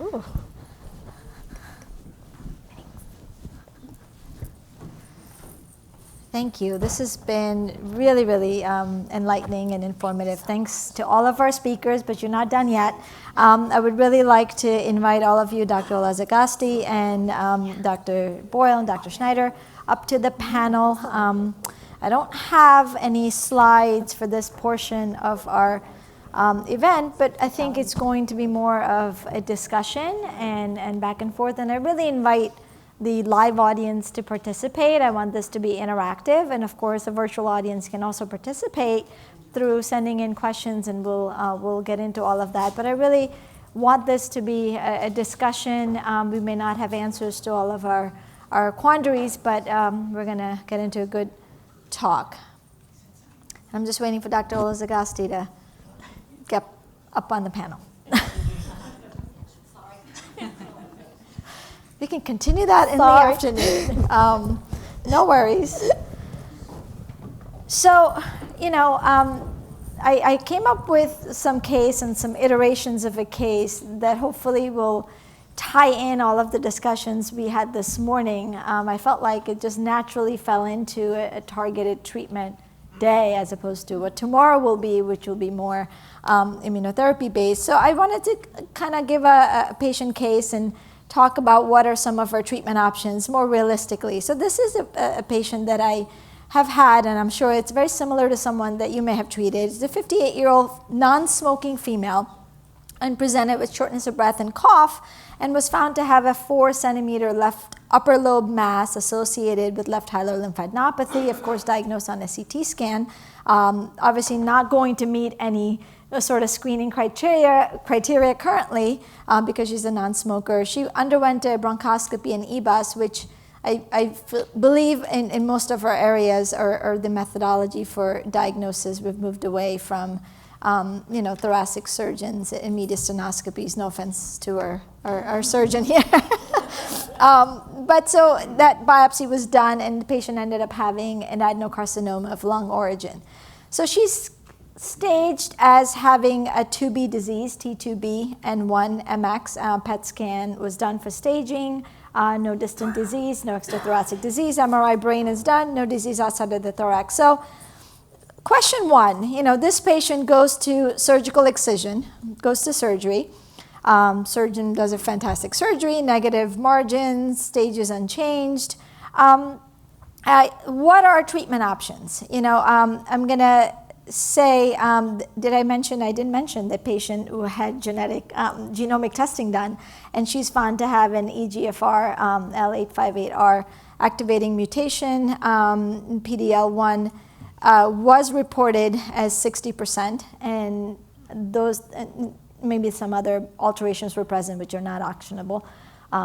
Ooh. Thank you. This has been really, really enlightening and informative. Thanks to all of our speakers, but you're not done yet. I would really like to invite all of you, Dr. Olazagasti and Dr. Boyle and Dr. Schneider, up to the panel. I don't have any slides for this portion of our event, but I think it's going to be more of a discussion and back and forth. And I really invite the live audience to participate. I want this to be interactive, and of course, a virtual audience can also participate through sending in questions, and we'll get into all of that. But I really want this to be a discussion. We may not have answers to all of our quandaries, but we're going to get into a good talk. I'm just waiting for Dr. Olazagasti to get up on the panel. We can continue that in the afternoon. No worries. So, I came up with some case and some iterations of a case that hopefully will tie in all of the discussions we had this morning. I felt like it just naturally fell into a targeted treatment day as opposed to what tomorrow will be, which will be more immunotherapy based. So I wanted to kind of give a patient case and talk about what are some of our treatment options more realistically. So this is a patient that I have had, and I'm sure it's very similar to someone that you may have treated. It's a 58-year-old non-smoking female and presented with shortness of breath and cough, and was found to have a 4-centimeter left upper lobe mass associated with left hilar lymphadenopathy, of course diagnosed on a CT scan. Obviously not going to meet any sort of screening criteria currently because she's a non-smoker. She underwent a bronchoscopy and EBUS, which I believe in most of our areas are the methodology for diagnosis. We've moved away from thoracic surgeons and mediastinoscopies. No offense to our surgeon here. But so that biopsy was done, and the patient ended up having an adenocarcinoma of lung origin. So she's staged as having a 2B disease, T2B and 1 MX. PET scan was done for staging. No distant disease, no extrathoracic disease. MRI brain is done, no disease outside of the thorax. So question one, this patient goes to surgical excision, goes to surgery. Surgeon does a fantastic surgery, negative margins, stage is unchanged. What are treatment options? I'm going to say, did I mention, I didn't mention the patient who had genetic genomic testing done, and she's found to have an EGFR L858R activating mutation. PDL1 was reported as 60%, and those maybe some other alterations were present which are not actionable,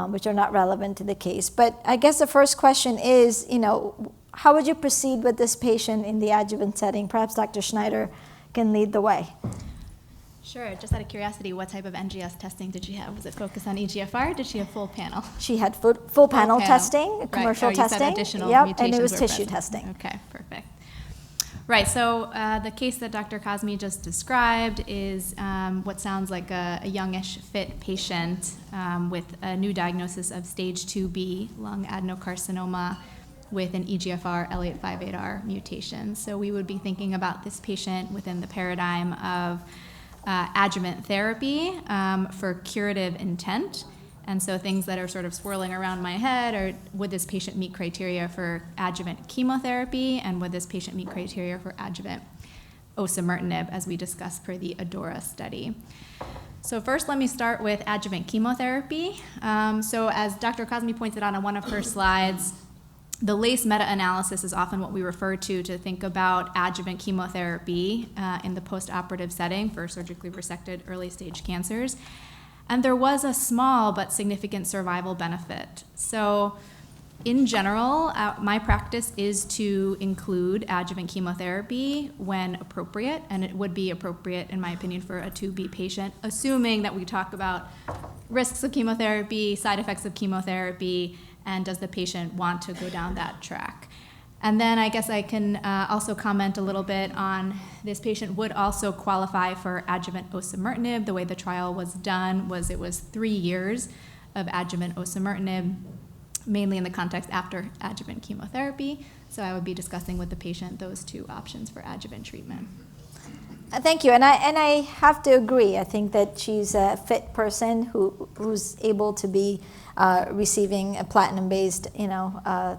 which are not relevant to the case. But I guess the first question is, how would you proceed with this patient in the adjuvant setting? Perhaps Dr. Schneider can lead the way. Sure. Just out of curiosity, what type of NGS testing did she have? Was it focused on EGFR? Did she have full panel? She had full panel testing, commercial testing. You said additional mutations and it was were tissue present. testing. Okay, perfect. Right, so the case that Dr. Kazmi just described is what sounds like a youngish fit patient with a new diagnosis of stage 2B lung adenocarcinoma with an EGFR L858R mutation. So we would be thinking about this patient within the paradigm of adjuvant therapy for curative intent. And so things that are sort of swirling around my head are, would this patient meet criteria for adjuvant chemotherapy, and would this patient meet criteria for adjuvant osimertinib, as we discussed per the ADORA study. So first, let me start with adjuvant chemotherapy. So as Dr. Kazmi pointed out on one of her slides, the LACE meta-analysis is often what we refer to think about adjuvant chemotherapy in the post-operative setting for surgically resected early-stage cancers. And there was a small but significant survival benefit. So in general, my practice is to include adjuvant chemotherapy when appropriate, and it would be appropriate, in my opinion, for a 2B patient, assuming that we talk about risks of chemotherapy, side effects of chemotherapy, and does the patient want to go down that track. And then I guess I can also comment a little bit on this patient would also qualify for adjuvant osimertinib. The way the trial was done was it was 3 years of adjuvant osimertinib, mainly in the context after adjuvant chemotherapy. So I would be discussing with the patient those two options for adjuvant treatment. Thank you, and I have to agree. I think that she's a fit person who's able to be receiving a platinum-based,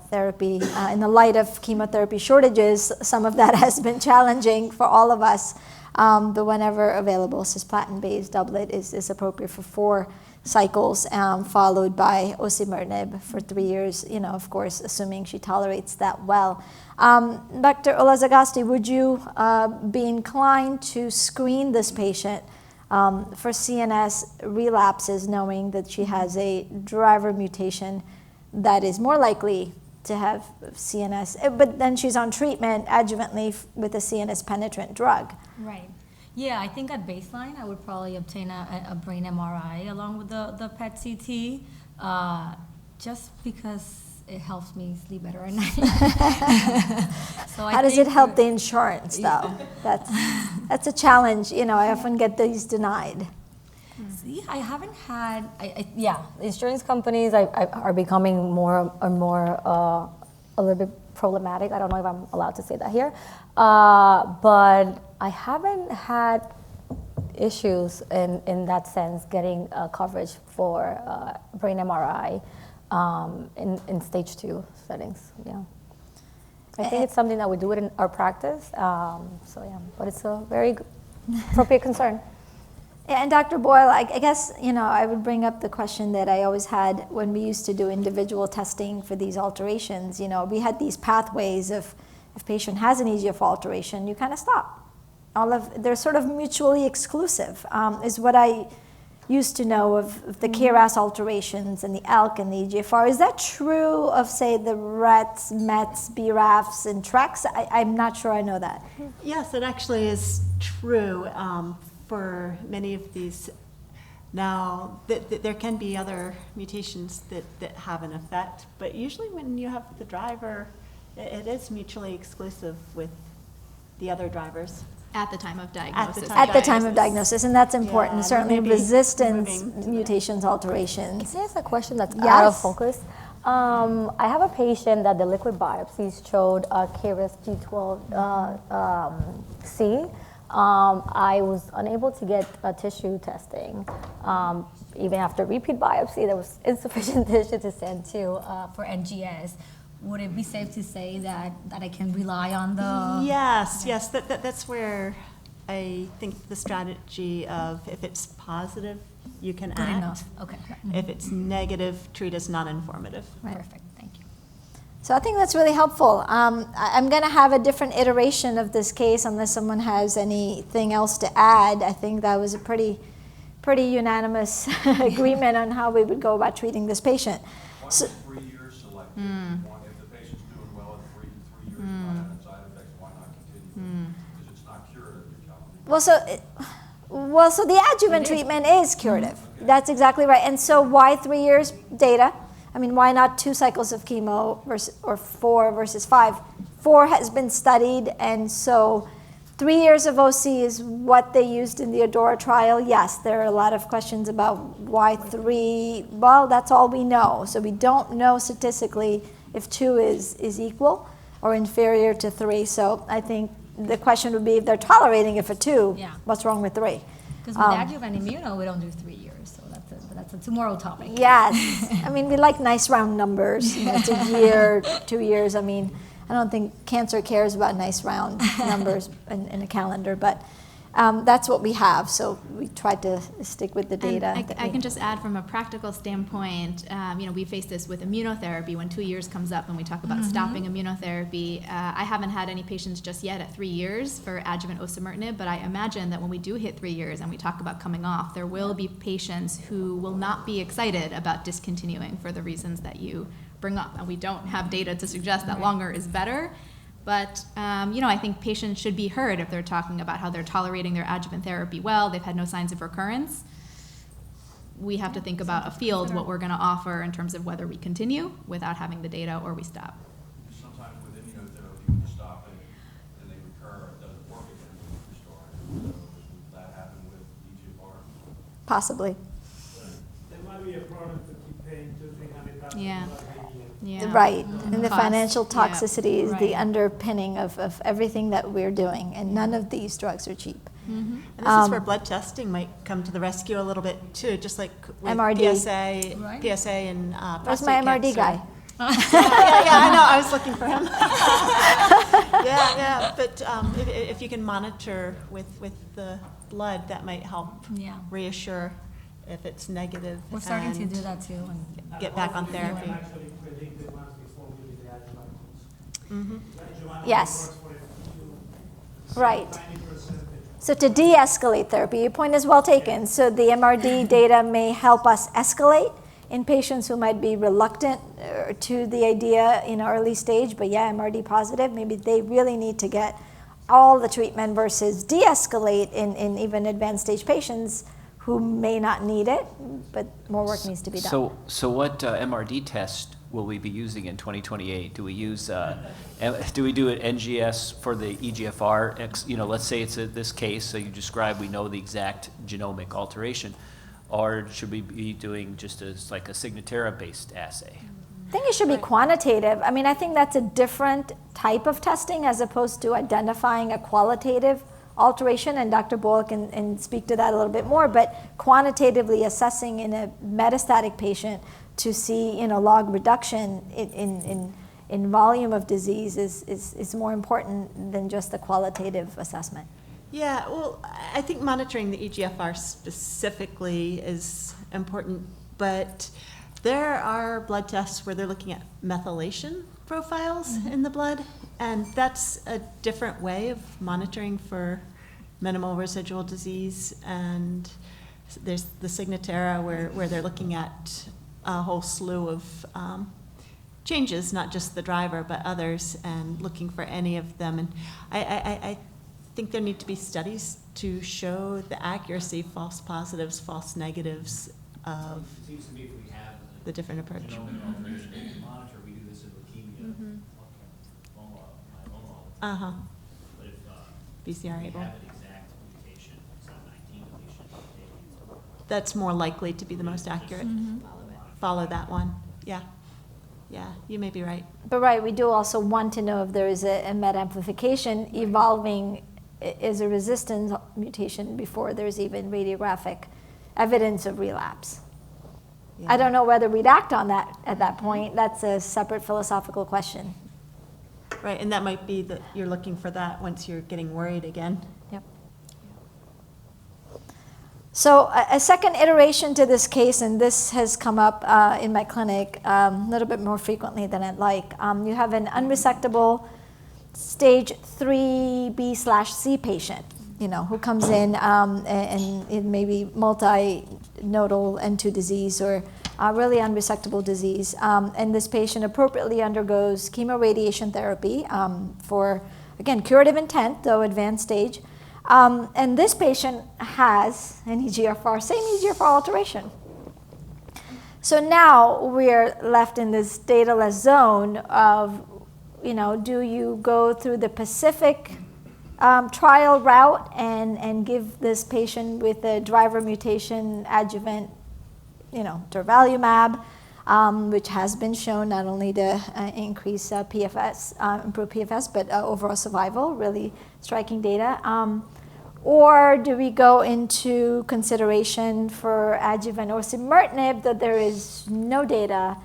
therapy. In the light of chemotherapy shortages, some of that has been challenging for all of us. But whenever available, cisplatin-based doublet is appropriate for 4 cycles, followed by osimertinib for 3 years. Of course, assuming she tolerates that well. Dr. Olazagasti, would you be inclined to screen this patient for CNS relapses, knowing that she has a driver mutation that is more likely to have CNS, but then she's on treatment adjuvantly with a CNS penetrant drug? Right. Yeah, I think at baseline, I would probably obtain a brain MRI along with the PET CT, just because it helps me sleep better at night. So How does it help the insurance, though? That's a challenge. I often get these denied. See, I haven't had. Insurance companies are becoming more and more a little bit problematic. I don't know if I'm allowed to say that here, but I haven't had issues in that sense getting coverage for brain MRI in stage 2 settings. Yeah, I think it's something that we do it in our practice. But it's a very appropriate concern. And Dr. Boyle, I guess, I would bring up the question that I always had when we used to do individual testing for these alterations. We had these pathways of if patient has an EGFR alteration, you kind of stop. They're sort of mutually exclusive, is what I used to know of the KRAS alterations and the ALK and the EGFR. Is that true of, say, the RETs, METs, BRAFs, and TREX? I'm not sure I know that. Yes, it actually is true for many of these. Now, there can be other mutations that have an effect, but usually when you have the driver, it is mutually exclusive with the other drivers. At the time of diagnosis. At the time of diagnosis, and that's important. Yeah, Certainly maybe resistance moving to mutations, alterations. Can I ask a question that's Yes. out of focus? I have a patient that the liquid biopsies showed KRAS G12C. I was unable to get tissue testing. Even after repeat biopsy, there was insufficient tissue to send to for NGS. Would it be safe to say that I can rely on the... Yes, that's where I think the strategy of if it's positive, you can Good act. enough. Okay. If it's negative, treat as non-informative. Right. Perfect. Thank you. So I think that's really helpful. I'm going to have a different iteration of this case unless someone has anything else to add. I think that was a pretty unanimous agreement on how we would go about treating this patient. So, 3 years selected. If the patient's doing well at 3 years, not having side effects, why not continue? Because it's not curative, you're telling me. so the adjuvant treatment is curative. Okay. That's exactly right. And so why 3 years data? I mean, why not 2 cycles of chemo or 4 versus 5? 4 has been studied, and so 3 years of OC is what they used in the ADORA trial. Yes, there are a lot of questions about why 3. Well, that's all we know. So we don't know statistically if 2 is equal or inferior to 3. So I think the question would be if they're tolerating it for 2, Yeah. what's wrong with 3? Because with adjuvant immuno, we don't do 3 years, so that's a tomorrow topic. Yes. I mean, we like nice round numbers. It's a year, 2 years. I mean, I don't think cancer cares about nice round numbers in a calendar, but that's what we have. So we tried to stick with the data. And I can just add from a practical standpoint, we face this with immunotherapy when 2 years comes up and we talk about stopping immunotherapy. I haven't had any patients just yet at 3 years for adjuvant osimertinib, but I imagine that when we do hit 3 years and we talk about coming off, there will be patients who will not be excited about discontinuing for the reasons that you bring up. And we don't have data to suggest that longer is better. But, I think patients should be heard if they're talking about how they're tolerating their adjuvant therapy well, they've had no signs of recurrence. We have to think about a field, what we're going to offer in terms of whether we continue without having the data or we stop. Sometimes with immunotherapy, possibly. There might be a problem to keep paying $200-300 Yeah. a year. Yeah. Right, and the Cost. financial Yeah. toxicity is the Right. underpinning of everything that we're doing, and none of these drugs are cheap. And this is where blood testing might come to the rescue a little bit too, just like with MRD. PSA and Where's prostate my MRD cancer. guy? Yeah, I know, I was looking for him. Yeah, but if you can monitor with the blood, that might help Yeah. reassure if it's negative. We're starting to and do that too. And Get back on Also, you therapy. can actually predict the ones before we do the adjuvant. Adjuvant Yes. works for a few, Right. tiny percentage. So to de-escalate therapy, your point is well taken. So the MRD data may help us escalate in patients who might be reluctant to the idea in early stage, but yeah, MRD positive, maybe they really need to get all the treatment versus de-escalate in even advanced stage patients who may not need it, but more work needs to be done. So what MRD test will we be using in 2028? Do we use, do we do an NGS for the EGFR? Let's say it's this case, so you describe, we know the exact genomic alteration, or should we be doing just like a Signatera-based assay? I think it should be quantitative. I mean, I think that's a different type of testing as opposed to identifying a qualitative alteration, and Dr. Boyle can speak to that a little bit more, but quantitatively assessing in a metastatic patient to see log reduction in volume of disease is more important than just the qualitative assessment. Yeah, well, I think monitoring the EGFR specifically is important, but there are blood tests where they're looking at methylation profiles in the blood, and that's a different way of monitoring for minimal residual disease. And there's the Signatera where they're looking at a whole slew of changes, not just the driver, but others, and looking for any of them. And I think there need to be studies to show the accuracy, false positives, false negatives of It seems to me if we have the different approach. genomic alteration we can monitor, we do this in leukemia, myeloma, Uh-huh, but if BCR we able. have an exact mutation, exon 19 deletion, That's more likely to be the most accurate. Follow that one, yeah. Yeah, you may be right. But right, we do also want to know if there is a MET amplification evolving as a resistance mutation before there's even radiographic evidence of relapse. I don't know whether we'd act on that at that point. That's a separate philosophical question. Right, and that might be that you're looking for that once you're getting worried again. Yep. So a second iteration to this case, and this has come up in my clinic a little bit more frequently than I'd like. You have an unresectable stage 3B/C patient, who comes in and it may be multinodal N2 disease or really unresectable disease. And this patient appropriately undergoes chemoradiation therapy for, again, curative intent, though advanced stage. And this patient has an EGFR, same EGFR alteration. So now we're left in this dataless zone of, do you go through the Pacific trial route and give this patient with a driver mutation adjuvant, durvalumab, which has been shown not only to increase PFS, improve PFS, but overall survival, really striking data. Or do we go into consideration for adjuvant osimertinib, that there is no data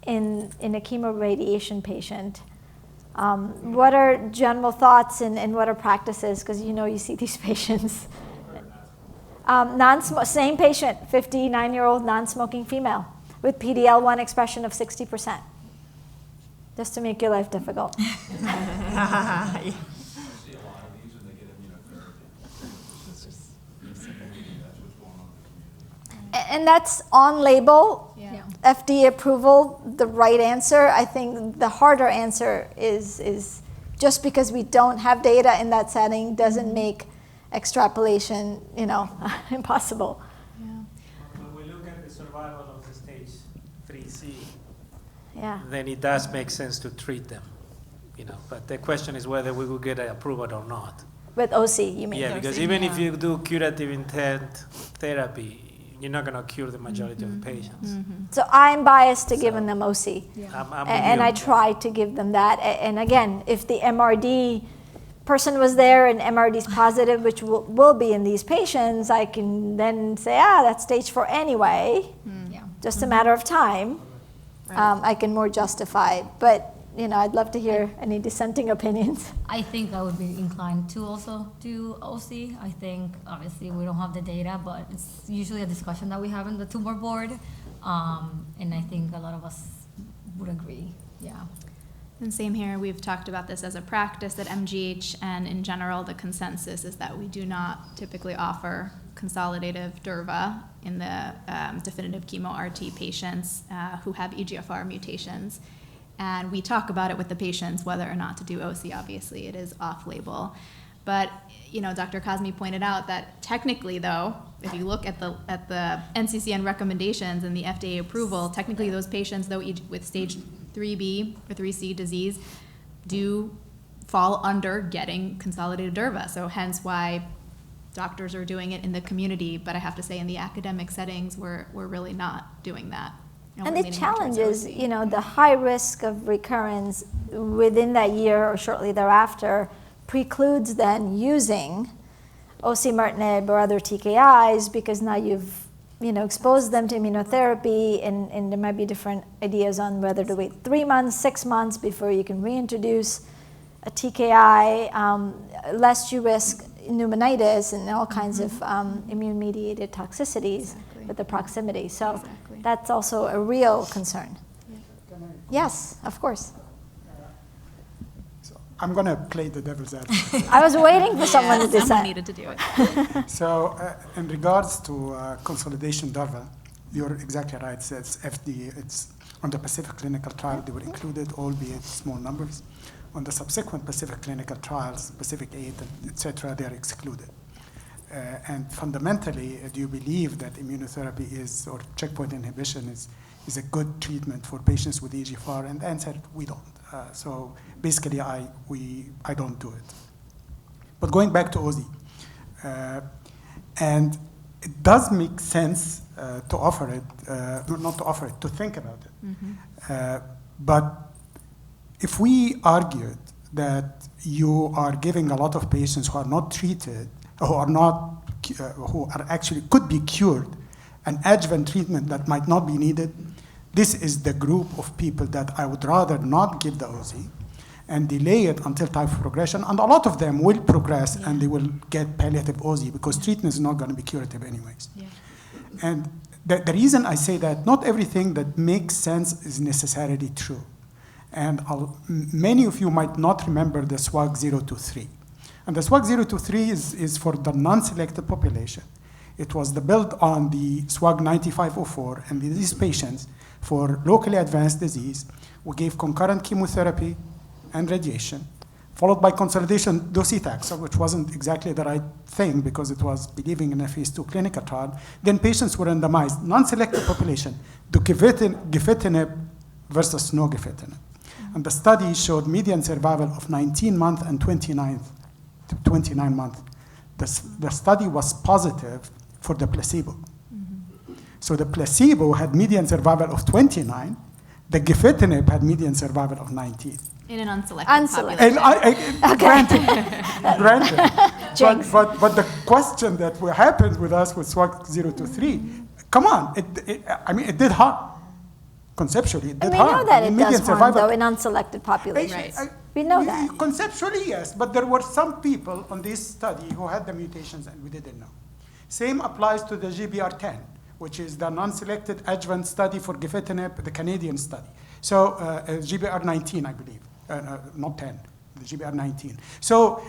in a chemoradiation patient? What are general thoughts and what are practices? Because you see these patients. Same patient, 59-year-old non-smoking female with PD-L1 expression of 60%. Just to make your life difficult. I see a lot of these and they get immunotherapy. That's what's going on in the community. And that's on label. Yeah. FDA approval, the right answer. I think the harder answer is just because we don't have data in that setting doesn't make extrapolation, impossible. When we look at the survival of the stage 3C, Yeah. then it does make sense to treat them, But the question is whether we will get an approval or not. With OC, you mean? Yeah, because even if you do curative intent therapy, you're not going to cure the majority of the patients. So I'm biased to giving them OC. I'm And I with you. try to give them that. And again, if the MRD person was there and MRD is positive, which will be in these patients, I can then say, that's stage 4 anyway, Yeah. just a matter of time. I can more justify it. But, I'd love to hear any dissenting opinions. I think I would be inclined to also do OC. I think obviously we don't have the data, but it's usually a discussion that we have in the tumor board. And I think a lot of us would agree. Yeah. And same here, we've talked about this as a practice at MGH, and in general, the consensus is that we do not typically offer consolidative durva in the definitive chemo RT patients who have EGFR mutations. And we talk about it with the patients, whether or not to do OC. Obviously, it is off-label. But, Dr. Kazmi pointed out that technically, though, if you look at the NCCN recommendations and the FDA approval, technically those patients, though, with stage 3B or 3C disease, do fall under getting consolidated durva. So hence why doctors are doing it in the community. But I have to say, in the academic settings, we're really not doing that. And we're the leaning more challenge towards is, OC. the high risk of recurrence within that year or shortly thereafter precludes then using osimertinib or other TKIs, because now you've exposed them to immunotherapy, and there might be different ideas on whether to wait 3 months, 6 months before you can reintroduce a TKI, lest you risk pneumonitis and all kinds of immune-mediated toxicities with the proximity. So that's also a real concern. Yes, of course. So I'm going to play the devil's advocate. I was waiting for someone to Someone dissent. needed to do it. So in regards to consolidation durva, you're exactly right. It's FDA. It's on the Pacific clinical trial. They were included, albeit small numbers. On the subsequent Pacific clinical trials, Pacific 8, et cetera, they are excluded. And fundamentally, do you believe that immunotherapy or checkpoint inhibition is a good treatment for patients with EGFR? And the answer, we don't. So basically, I don't do it. But going back to OZ, and it does make sense to offer it, not to offer it, to think about it. But if we argued that you are giving a lot of patients who are not treated, who are actually could be cured, an adjuvant treatment that might not be needed, this is the group of people that I would rather not give the OZ and delay it until time of progression. And a lot of them will progress and they will get palliative OZ because treatment is not going to be curative anyways. Yeah. And the reason I say that, not everything that makes sense is necessarily true. And many of you might not remember the SWAG 023. And the SWAG 023 is for the non-selected population. It was built on the SWAG 9504, and these patients, for locally advanced disease, we gave concurrent chemotherapy and radiation, followed by consolidation docetaxel, which wasn't exactly the right thing because it was believing in a phase 2 clinical trial. Then patients were randomized, non-selected population, to gefitinib versus no gefitinib. And the study showed median survival of 19 months and 29 months. The study was positive for the placebo. So the placebo had median survival of 29. The gefitinib had median survival of 19. In an unselected Unselected. population. And granted. But the question that happened with us with SWAG 023, come on, it did harm. Conceptually, it did And we harm. know that it median does harm, survival- though, in unselected populations. Right. We know that. Conceptually, yes, but there were some people on this study who had the mutations and we didn't know. Same applies to the GBR10, which is the non-selected adjuvant study for gefitinib, the Canadian study. So GBR19, I believe, not 10, the GBR19. So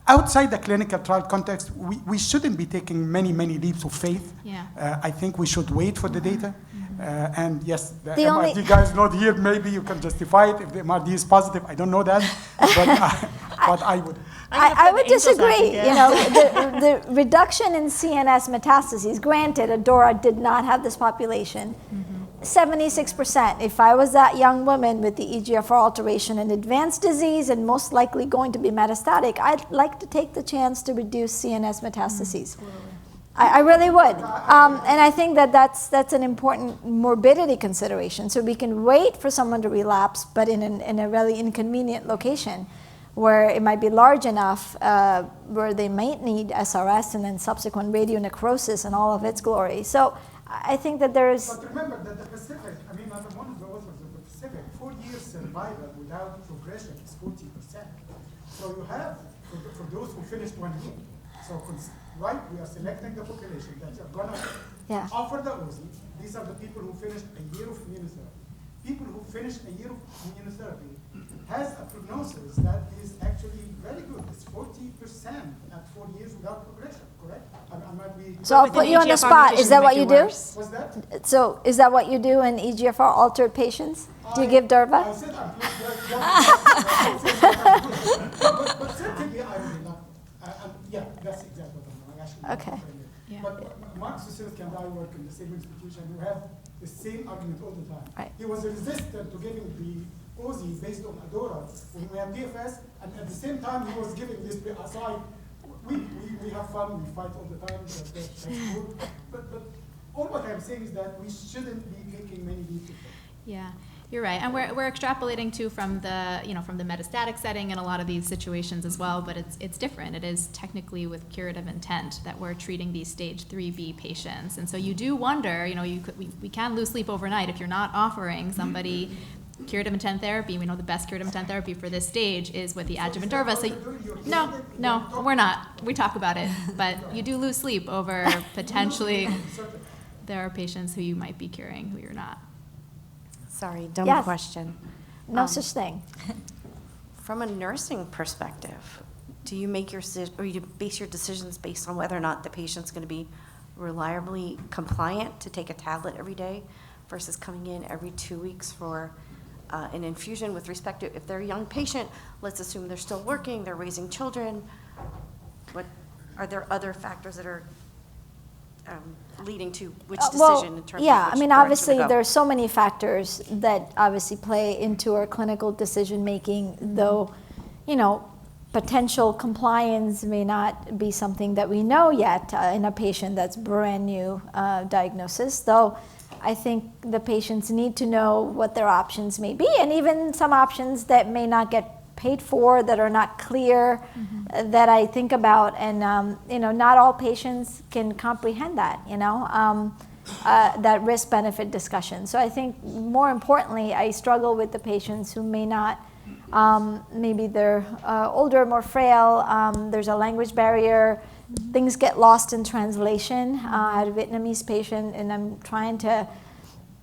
outside the clinical trial context, we shouldn't be taking many leaps of faith. Yeah. I think we should wait for the data. And yes, the only- MRD guys not here. Maybe you can justify it if the MRD is positive. I don't know that, but I would. I would disagree. The reduction in CNS metastases, granted, ADORA did not have this population. 76%. If I was that young woman with the EGFR alteration and advanced disease and most likely going to be metastatic, I'd like to take the chance to reduce CNS metastases. I really would. And I think that that's an important morbidity consideration. So we can wait for someone to relapse, but in a really inconvenient location where it might be large enough where they might need SRS and then subsequent radionecrosis and all of its glory. So I think that there's... But remember that the Pacific, I mean, not one of the authors of the Pacific, 4 years survival without progression is 40%. So you have, for those who finished 1 year, so right, we are selecting the population that are going to offer the OZI. These are the people who finished a year of immunotherapy. People who finished a year of immunotherapy has a prognosis that is actually very good. It's 40% at 4 years without progression, correct? I might be... So I'll put you on the spot. Is that what you do? What's that? So is that what you do in EGFR altered patients? Do you give Durva? I said I'm but certainly I will not. Yeah, that's exactly what I'm actually. Okay. Yeah. But Mark Susilik and I work in the same institution. We have the same argument all the time. Right. He was resistant to giving the OZI based on Adora when we have DFS, and at the same time he was giving this. So we have fun, we fight all the time. That's good. But all what I'm saying is that we shouldn't be taking many people. Yeah, you're right, and we're extrapolating too from the metastatic setting in a lot of these situations as well. But it's different. It is technically with curative intent that we're treating these stage 3B patients, and so you do wonder. We can lose sleep overnight if you're not offering somebody curative intent therapy. We know the best curative intent therapy for this stage is with the adjuvant durva. So no, we're not. We talk about it, but you do lose sleep over potentially. There are patients who you might be curing who you're not. Sorry, dumb Yes. question. No such thing. From a nursing perspective, do you make your or you base your decisions based on whether or not the patient's going to be reliably compliant to take a tablet every day versus coming in every 2 weeks for an infusion? With respect to if they're a young patient, let's assume they're still working, they're raising children. What are there other factors that are leading to which decision in terms of which I mean, direction obviously to go? there's so many factors that obviously play into our clinical decision making, though, potential compliance may not be something that we know yet in a patient that's brand new diagnosis, though I think the patients need to know what their options may be, and even some options that may not get paid for, that are not clear, that I think about, and not all patients can comprehend that, that risk-benefit discussion. So I think more importantly, I struggle with the patients who may not, maybe they're older, more frail, there's a language barrier, things get lost in translation. I had a Vietnamese patient, and I'm trying to,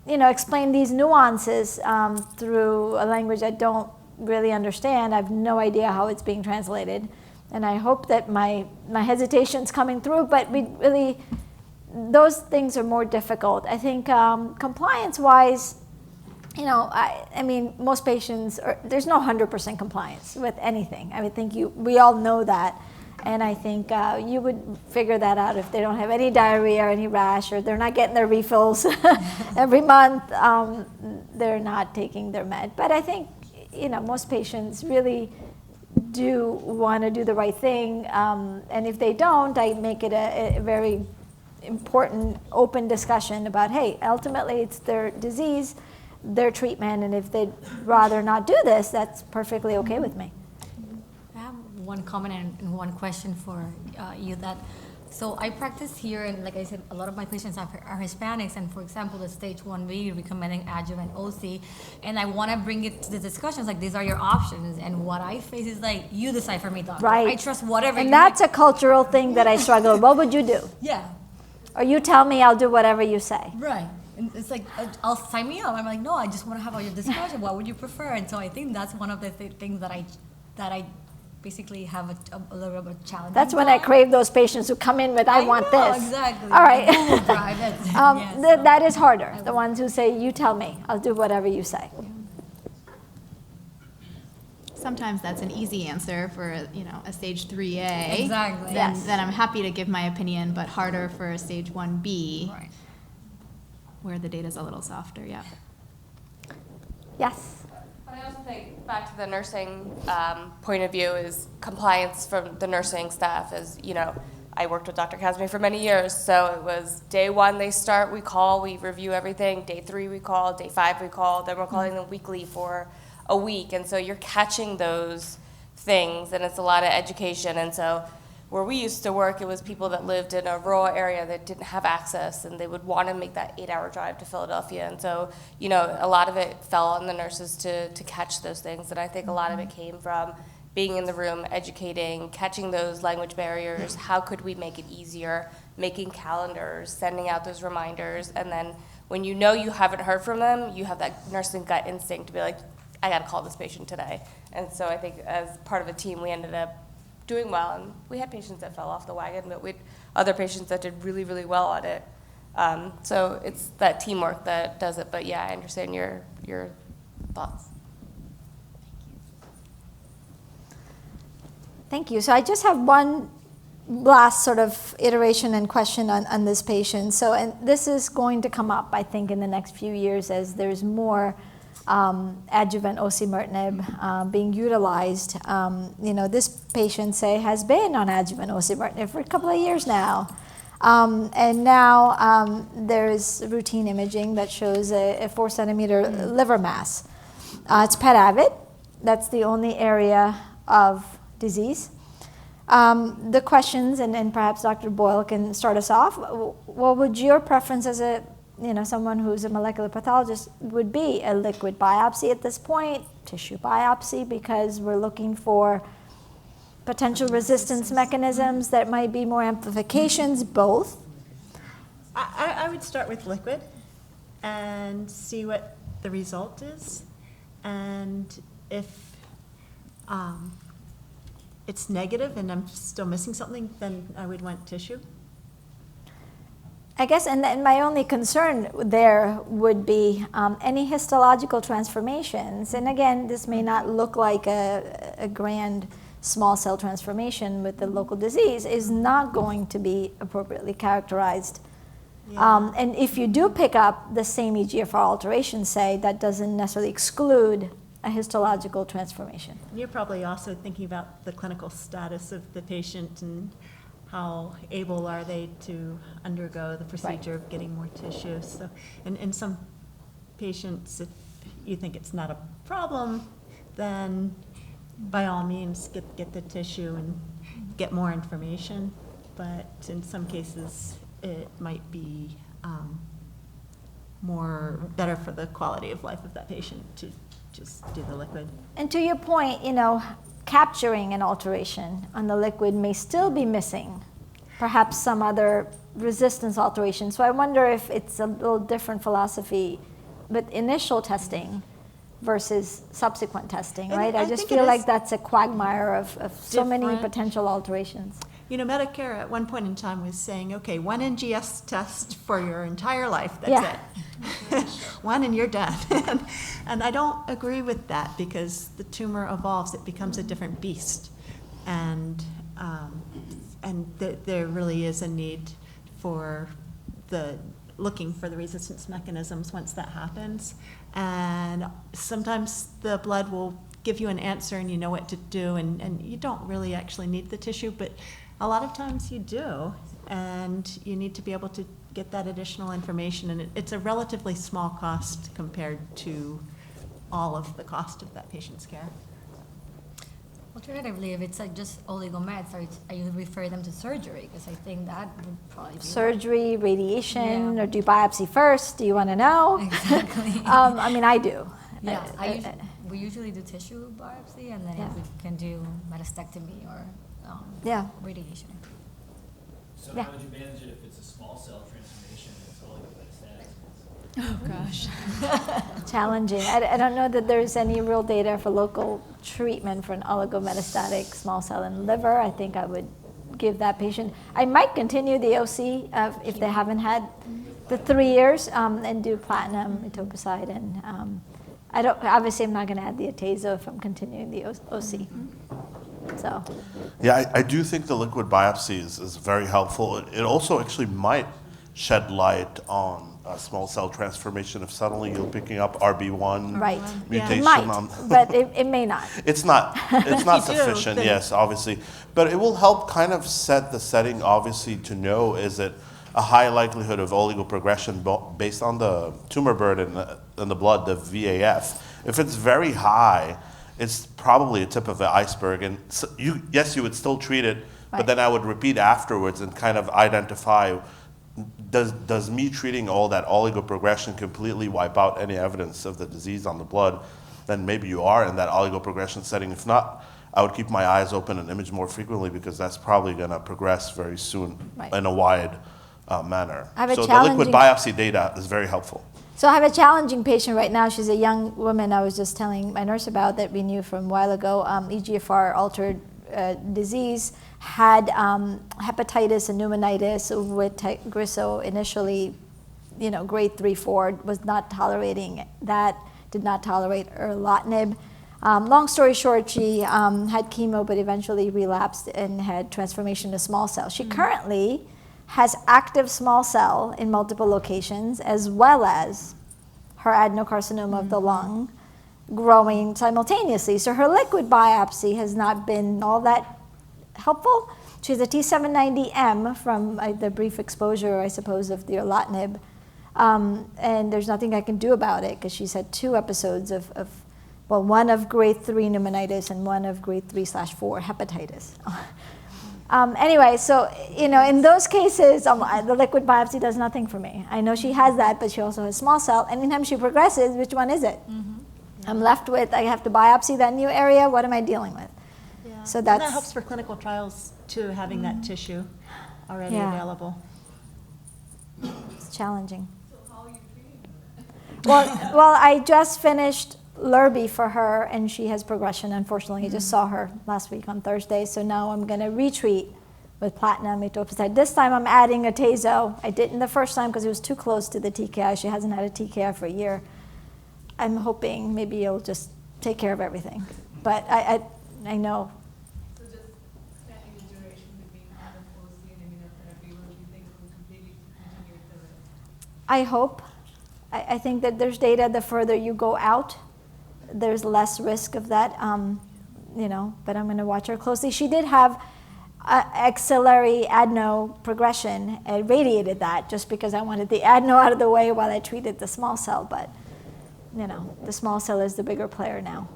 explain these nuances through a language I don't really understand. I have no idea how it's being translated, and I hope that my hesitation's coming through, but those things are more difficult. I think compliance-wise, I mean, most patients, there's no 100% compliance with anything. I think we all know that, and I think you would figure that out if they don't have any diarrhea or any rash, or they're not getting their refills every month, they're not taking their med. But I think most patients really do want to do the right thing, and if they don't, I make it a very important open discussion about, hey, ultimately it's their disease, their treatment, and if they'd rather not do this, that's perfectly okay with me. I have one comment and one question for you. So I practice here, and like I said, a lot of my patients are Hispanics, and for example, the stage 1B recommending adjuvant OC, and I want to bring it to the discussions, like these are your options, and what I face is like, you decide for me, doctor. Right. I trust whatever And you that's make. a cultural thing that I struggle with. What would you do? Yeah, Or you tell me, I'll do whatever you say. right. And it's like, I'll sign me up. I'm like, no, I just want to have your discussion. What would you prefer? And so I think that's one of the things that I basically have a little bit of a challenge. That's when I crave those patients who come in with, I want know, this. Exactly. All right. Google Drive, yes, That is harder. The ones who say, you tell me, I'll do whatever you say. Sometimes that's an easy answer for a stage 3A. Exactly. Then I'm happy to give my opinion, but harder for a stage 1B. Right. Where the data's a little softer, yeah. Yes. But I also think back to the nursing point of view is compliance from the nursing staff is, I worked with Dr. Kazmi for many years, so it was day 1 they start, we call, we review everything. Day 3 we call, day 5 we call, then we're calling them weekly for a week. And so you're catching those things, and it's a lot of education. And so where we used to work, it was people that lived in a rural area that didn't have access, and they would want to make that 8-hour drive to Philadelphia. And so, you know, a lot of it fell on the nurses to catch those things. And I think a lot of it came from being in the room, educating, catching those language barriers. How could we make it easier? Making calendars, sending out those reminders. And then when you know you haven't heard from them, you have that nursing gut instinct to be like, I got to call this patient today. And so I think as part of a team, we ended up doing well. And we had patients that fell off the wagon, but we had other patients that did really, really well at it. So it's that teamwork that does it. But yeah, I understand your thoughts. Thank you. So I just have one last sort of iteration and question on this patient. So, and this is going to come up, I think, in the next few years as there's more adjuvant osimertinib being utilized. You know, this patient, say, has been on adjuvant osimertinib for a couple of years now. And now there's routine imaging that shows a 4-centimeter liver mass. It's PET-AVID. That's the only area of disease. The questions, and perhaps Dr. Boyle can start us off. What would your preference as a, you know, someone who's a molecular pathologist would be? A liquid biopsy at this point, tissue biopsy, because we're looking for potential resistance mechanisms that might be more amplifications, both? I would start with liquid and see what the result is. And if it's negative and I'm still missing something, then I would want tissue. I guess, and my only concern there would be any histological transformations. And again, this may not look like a grand small cell transformation with the local disease, is not going to be appropriately characterized. Yeah. And if you do pick up the same EGFR alteration, say, that doesn't necessarily exclude a histological transformation. You're probably also thinking about the clinical status of the patient and how able are they to undergo the procedure of getting more tissue. So, and in some patients, if you think it's not a problem, then by all means get the tissue and get more information. But in some cases, it might be better for the quality of life of that patient to just do the liquid. And to your point, you know, capturing an alteration on the liquid may still be missing, perhaps some other resistance alteration. So I wonder if it's a little different philosophy with initial testing versus subsequent testing, right? I just feel like that's a quagmire of so many potential alterations. You know, Medicare at one point in time was saying, okay, 1 NGS test for your entire life, that's it. 1 and you're done. And I don't agree with that because the tumor evolves, it becomes a different beast. And there really is a need for looking for the resistance mechanisms once that happens. And sometimes the blood will give you an answer and you know what to do, and you don't really actually need the tissue, but a lot of times you do, and you need to be able to get that additional information, and it's a relatively small cost compared to all of the cost of that patient's care. Alternatively, if it's like just oligomeds, are you refer them to surgery? Because I think that would probably be surgery, radiation, or do biopsy first? Do you want to know? Exactly. I mean, I do. Yeah, we usually do tissue biopsy, and then if we can do metastectomy or radiation. So Yeah. how would you manage it if it's a small cell transformation that's oligometastatic? Oh, gosh. Challenging. I don't know that there's any real data for local treatment for an oligometastatic small cell in liver. I think I would give that patient, I might continue the OC if they haven't had the 3 years and do platinum, etoposide, and obviously I'm not going to add the atezo if I'm continuing the OC. So. Yeah, I do think the liquid biopsy is very helpful. It also actually might shed light on small cell transformation if suddenly you're picking up RB1 Right. mutation It might, on. but it may not. It's not If you do, sufficient, then- yes, obviously. But it will help kind of set the setting, obviously, to know is it a high likelihood of oligoprogression based on the tumor burden in the blood, the VAF. If it's very high, it's probably a tip of the iceberg. And so you would still treat it, but Right. then I would repeat afterwards and kind of identify, does me treating all that oligoprogression completely wipe out any evidence of the disease on the blood? Then maybe you are in that oligoprogression setting. If not, I would keep my eyes open and image more frequently because that's probably going to progress very soon Right. in a wide manner. I have a So the liquid challenging- biopsy data is very helpful. So I have a challenging patient right now. She's a young woman I was just telling my nurse about that we knew from a while ago, EGFR altered disease, had hepatitis and pneumonitis with Tagrisso initially, grade 3-4, was not tolerating that, did not tolerate erlotinib. Long story short, she had chemo but eventually relapsed and had transformation to small cell. She currently has active small cell in multiple locations, as well as her adenocarcinoma of the lung growing simultaneously. So her liquid biopsy has not been all that helpful. She has a T790M from the brief exposure, I suppose, of the erlotinib. And there's nothing I can do about it because she's had 2 episodes of one of grade 3 pneumonitis and one of grade 3/4 hepatitis. Anyway, so, in those cases, the liquid biopsy does nothing for me. I know she has that, but she also has small cell. Anytime she progresses, which one is it? I'm left with, I have to biopsy that new area. What am I dealing with? Yeah. So And that's that helps for clinical trials too, having that tissue already Yeah. available. It's challenging. Well, I just finished Lurby for her, and she has progression. Unfortunately, I just saw her last week on Thursday, so now I'm going to retreat with platinum etoposide. This time I'm adding atezo. I didn't the first time because it was too close to the TKI. She hasn't had a TKI for a year. I'm hoping maybe it'll just take care of everything. But I know. So just extending the duration between OC and immunotherapy, what do you think will completely continue with the rest? I hope. I think that there's data, the further you go out, there's less risk of that, but I'm going to watch her closely. She did have axillary adeno progression. I radiated that just because I wanted the adeno out of the way while I treated the small cell, but, the small cell is the bigger player now.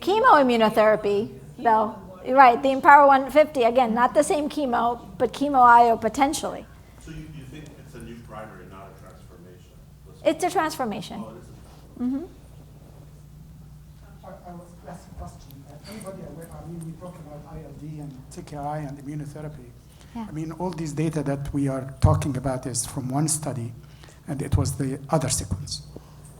Chemoimmunotherapy, though, you're right, the Empower 150, again, not the same chemo, but chemo IO potentially. So you think it's a new primary, not a transformation? It's a transformation. Oh, it is. Mm-hmm. I was asking a question. Anybody aware, we talk about ILD and TKI and immunotherapy. Yeah. All these data that we are talking about is from one study, and it was the other sequence.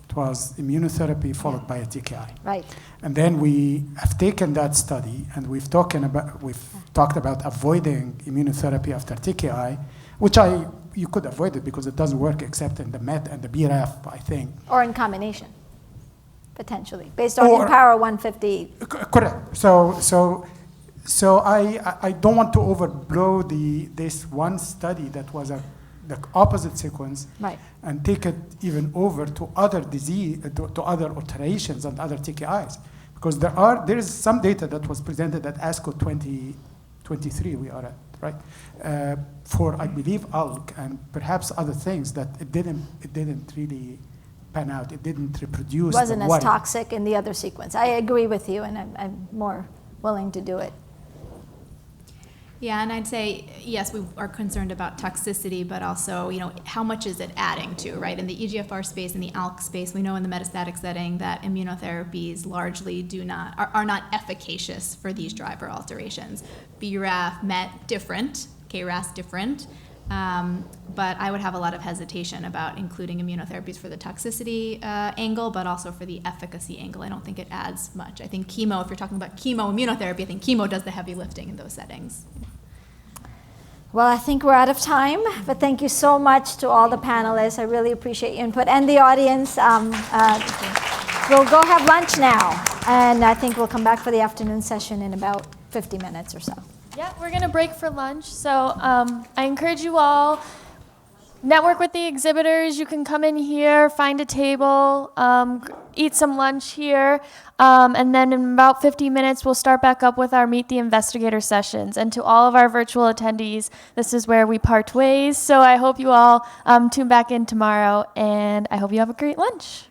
It was immunotherapy followed by a TKI. Right. And then we have taken that study, and we've talked about avoiding immunotherapy after TKI, which you could avoid it because it doesn't work except in the MET and the BRAF, I think. Or in combination, potentially, based on Empower 150. Correct. So I don't want to overblow this one study that was the opposite sequence, Right. and take it even over to other disease, to other alterations and other TKIs, because there is some data that was presented at ASCO 2023. We are at right for I believe ALK and perhaps other things that it didn't really pan out. It didn't reproduce. Wasn't the as worry. toxic in the other sequence. I agree with you, and I'm more willing to do it. Yeah, and I'd say, yes, we are concerned about toxicity, but also, how much is it adding to, right? In the EGFR space, in the ALK space, we know in the metastatic setting that immunotherapies largely are not efficacious for these driver alterations. BRAF, MET, different, KRAS, different. But I would have a lot of hesitation about including immunotherapies for the toxicity angle, but also for the efficacy angle. I don't think it adds much. I think chemo, if you're talking about chemoimmunotherapy, I think chemo does the heavy lifting in those settings. Well, I think we're out of time, but thank you so much to all the panelists. I really appreciate your input and the audience. we'll go have lunch now, and I think we'll come back for the afternoon session in about 50 minutes or so. Yeah, we're going to break for lunch. So I encourage you all, network with the exhibitors. You can come in here, find a table, eat some lunch here. And then in about 50 minutes, we'll start back up with our Meet the Investigator sessions. And to all of our virtual attendees, this is where we part ways. So I hope you all tune back in tomorrow, and I hope you have a great lunch.